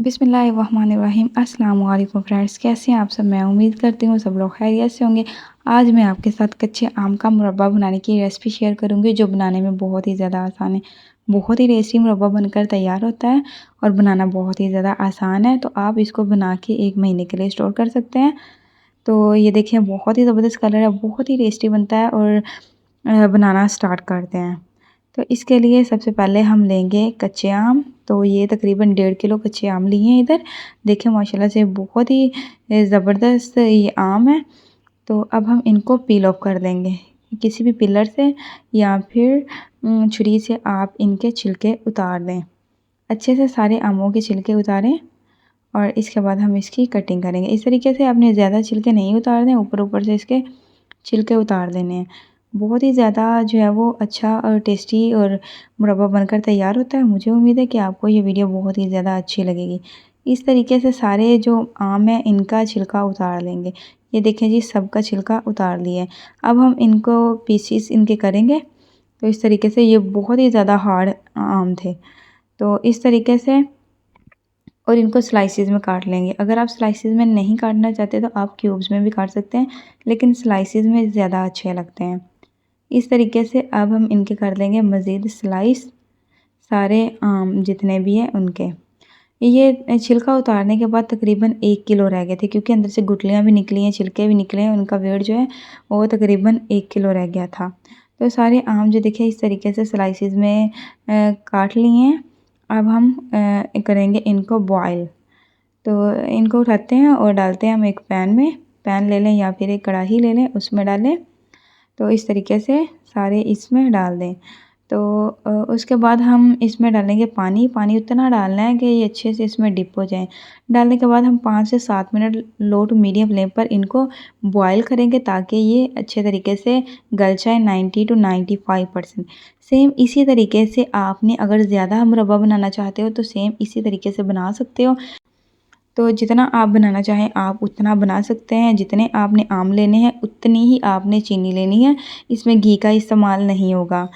बिस्मिल्लाहिर्रहमानिर्रहीम। अस्सलाम वालेकुम फ्रेंड्स, कैसे हैं आप सब। मैं उम्मीद करती हूँ सब लोग खैरियत से होंगे। आज मैं आपके साथ कच्चे आम का मुरब्बा बनाने की रेसिपी शेयर करूँगी, जो बनाने में बहुत ही ज़्यादा आसान है। बहुत ही टेस्टी मुरब्बा बनकर तैयार होता है और बनाना बहुत ही ज़्यादा आसान है। तो आप इसको बना के 1 महीने के लिए स्टोर कर सकते हैं। तो ये देखिए, बहुत ही ज़बरदस्त कलर है, बहुत ही टेस्टी बनता है। और बनाना स्टार्ट करते हैं। तो इसके लिए सबसे पहले हम लेंगे कच्चे आम। तो ये तकरीबन 1.5 किलो कच्चे आम लिए हैं इधर। देखिए माशाल्लाह से बहुत ही ज़बरदस्त ये आम है। तो अब हम इनको पील ऑफ कर देंगे किसी भी पिलर से, या फिर छुरी से आप इनके छिलके उतार दें। अच्छे से सारे आमों के छिलके उतारें और इसके बाद हम इसकी कटिंग करेंगे। इस तरीके से आपने ज़्यादा छिलके नहीं उतारने, ऊपर ऊपर से इसके छिलके उतार देने हैं। बहुत ही ज़्यादा जो है वो अच्छा और टेस्टी और मुरब्बा बनकर तैयार होता है। मुझे उम्मीद है कि आपको ये वीडियो बहुत ही ज़्यादा अच्छी लगेगी। इस तरीके से सारे जो आम है इनका छिलका उतार लेंगे। ये देखें जी, सबका छिलका उतार लिया है। अब हम इनको पीसीस इनके करेंगे। तो इस तरीके से ये बहुत ही ज़्यादा हार्ड आम थे। तो इस तरीके से और इनको स्लाइसेस में काट लेंगे। अगर आप स्लाइसेस में नहीं काटना चाहते तो आप क्यूब्स में भी काट सकते हैं, लेकिन स्लाइसेस में ज़्यादा अच्छे लगते हैं। इस तरीके से अब हम इनके कर लेंगे मज़ीद स्लाइस, सारे आम जितने भी हैं उनके। ये छिलका उतारने के बाद तकरीबन 1 किलो रह गए थे, क्योंकि अंदर से गुठलियाँ भी निकली हैं, छिलके भी निकले हैं। उनका वेट जो है वो तकरीबन 1 किलो रह गया था। तो सारे आम जो देखिए इस तरीके से स्लाइसेस में काट लिए हैं। अब हम करेंगे इनको बॉयल। तो इनको उठाते हैं और डालते हैं हम एक पैन में। पैन ले लें या फिर एक कढ़ाई ले लें, उसमें डालें। तो इस तरीके से सारे इसमें डाल दें। तो उसके बाद हम इसमें डालेंगे पानी। पानी उतना डालना है कि ये अच्छे से इसमें डिप हो जाए। डालने के बाद हम 5 से 7 minute low to medium flame पर इनको बॉयल करेंगे, ताकि ये अच्छे तरीके से गल जाए 90 टू 95%। सेम इसी तरीके से आपने अगर ज़्यादा मुरब्बा बनाना चाहते हो तो सेम इसी तरीके से बना सकते हो। तो जितना आप बनाना चाहें आप उतना बना सकते हैं। जितने आपने आम लेने हैं उतनी ही आपने चीनी लेनी है। इसमें घी का इस्तेमाल नहीं होगा।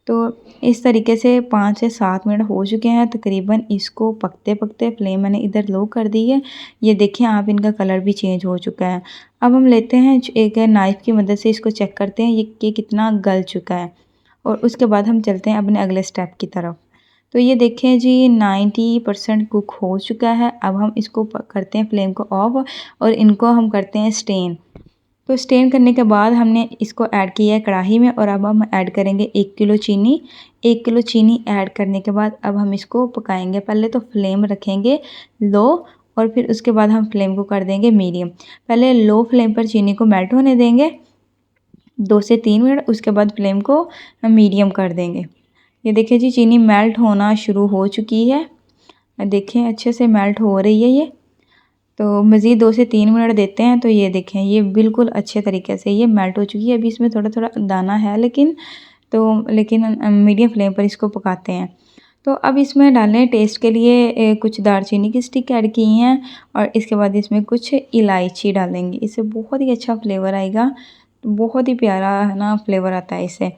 तो इस तरीके से 5 से 7 मिनट हो चुके हैं तकरीबन। इसको पकते पकते फ्लेम मैंने इधर लो कर दी है। ये देखें आप, इनका कलर भी चेंज हो चुका है। अब हम लेते हैं एक नाइफ़ की मदद से इसको चेक करते हैं ये कितना गल चुका है, और उसके बाद हम चलते हैं अपने अगले स्टेप की तरफ। तो ये देखें जी, 90% कुक हो चुका है। अब हम इसको करते हैं फ्लेम को ऑफ और इनको हम करते हैं स्टेन। तो स्टेन करने के बाद हमने इसको ऐड किया है कढ़ाई में, और अब हम ऐड करेंगे 1 किलो चीनी। 1 किलो चीनी ऐड करने के बाद अब हम इसको पकाएंगे। पहले तो फ्लेम रखेंगे लो, और फिर उसके बाद हम फ्लेम को कर देंगे मीडियम। पहले लो फ्लेम पर चीनी को मेल्ट होने देंगे 2 से 3 मिनट, उसके बाद फ्लेम को मीडियम कर देंगे। ये देखिए जी, चीनी मेल्ट होना शुरू हो चुकी है। देखें अच्छे से मेल्ट हो रही है ये। तो मज़ीद 2 से 3 मिनट देते हैं। तो ये देखें, ये बिल्कुल अच्छे तरीके से ये मेल्ट हो चुकी है। अभी इसमें थोड़ा थोड़ा दाना है, लेकिन मीडियम फ्लेम पर इसको पकाते हैं। तो अब इसमें डालें टेस्ट के लिए कुछ दालचीनी की स्टिक ऐड की हैं, और इसके बाद इसमें कुछ इलायची डालेंगे। इससे बहुत ही अच्छा फ्लेवर आएगा, बहुत ही प्यारा है ना फ्लेवर आता है इससे।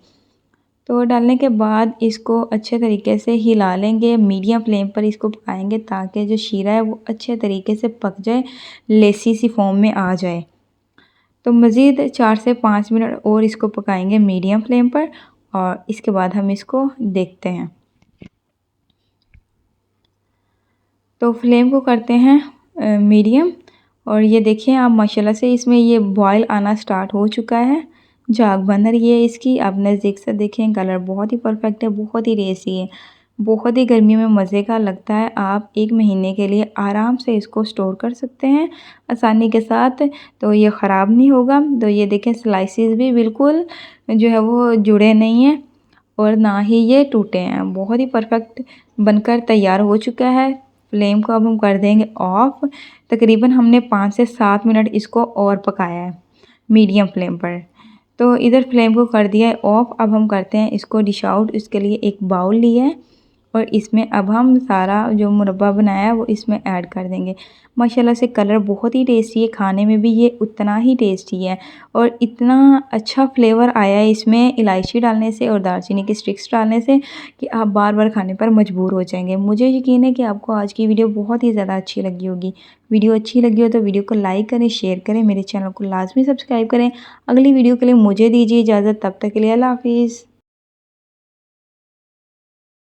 तो डालने के बाद इसको अच्छे तरीके से हिला लेंगे। मीडियम फ्लेम पर इसको पकाएंगे ताकि जो शीरा है वो अच्छे तरीके से पक जाए, लेसी सी फॉर्म में आ जाए। तो मज़ीद 4 से 5 मिनट और इसको पकाएंगे मीडियम फ्लेम पर, और इसके बाद हम इसको देखते हैं। तो फ्लेम को करते हैं मीडियम, और ये देखिए आप माशाल्लाह से इसमें ये बॉयल आना स्टार्ट हो चुका है। झाग बन रही है इसकी। आप नज़दीक से देखें, कलर बहुत ही परफेक्ट है, बहुत ही टेस्टी है, बहुत ही गर्मी में मज़े का लगता है। आप 1 महीने के लिए आराम से इसको स्टोर कर सकते हैं आसानी के साथ। तो ये ख़राब नहीं होगा। तो ये देखें, स्लाइसेस भी बिल्कुल जो है वो जुड़े नहीं हैं और ना ही ये टूटे हैं। बहुत ही परफेक्ट बनकर तैयार हो चुका है। फ्लेम को अब हम कर देंगे ऑफ। तकरीबन हमने 5 से 7 मिनट इसको और पकाया है मीडियम फ्लेम पर। तो इधर फ्लेम को कर दिया है ऑफ। अब हम करते हैं इसको डिश आउट। इसके लिए एक बाउल लिया है और इसमें अब हम सारा जो मुरब्बा बनाया है वो इसमें ऐड कर देंगे। माशाल्लाह से कलर बहुत ही टेस्टी है, खाने में भी ये उतना ही टेस्टी है और इतना अच्छा फ्लेवर आया है इसमें इलायची डालने से और दालचीनी के स्टिक्स डालने से कि आप बार बार खाने पर मजबूर हो जाएंगे। मुझे यकीन है कि आपको आज की वीडियो बहुत ही ज़्यादा अच्छी लगी होगी। वीडियो अच्छी लगी हो तो वीडियो को लाइक करें, शेयर करें, मेरे चैनल को लाजमी सब्सक्राइब करें। अगली वीडियो के लिए मुझे दीजिए इजाज़त, तब तक के लिए अल्लाह हाफिज़।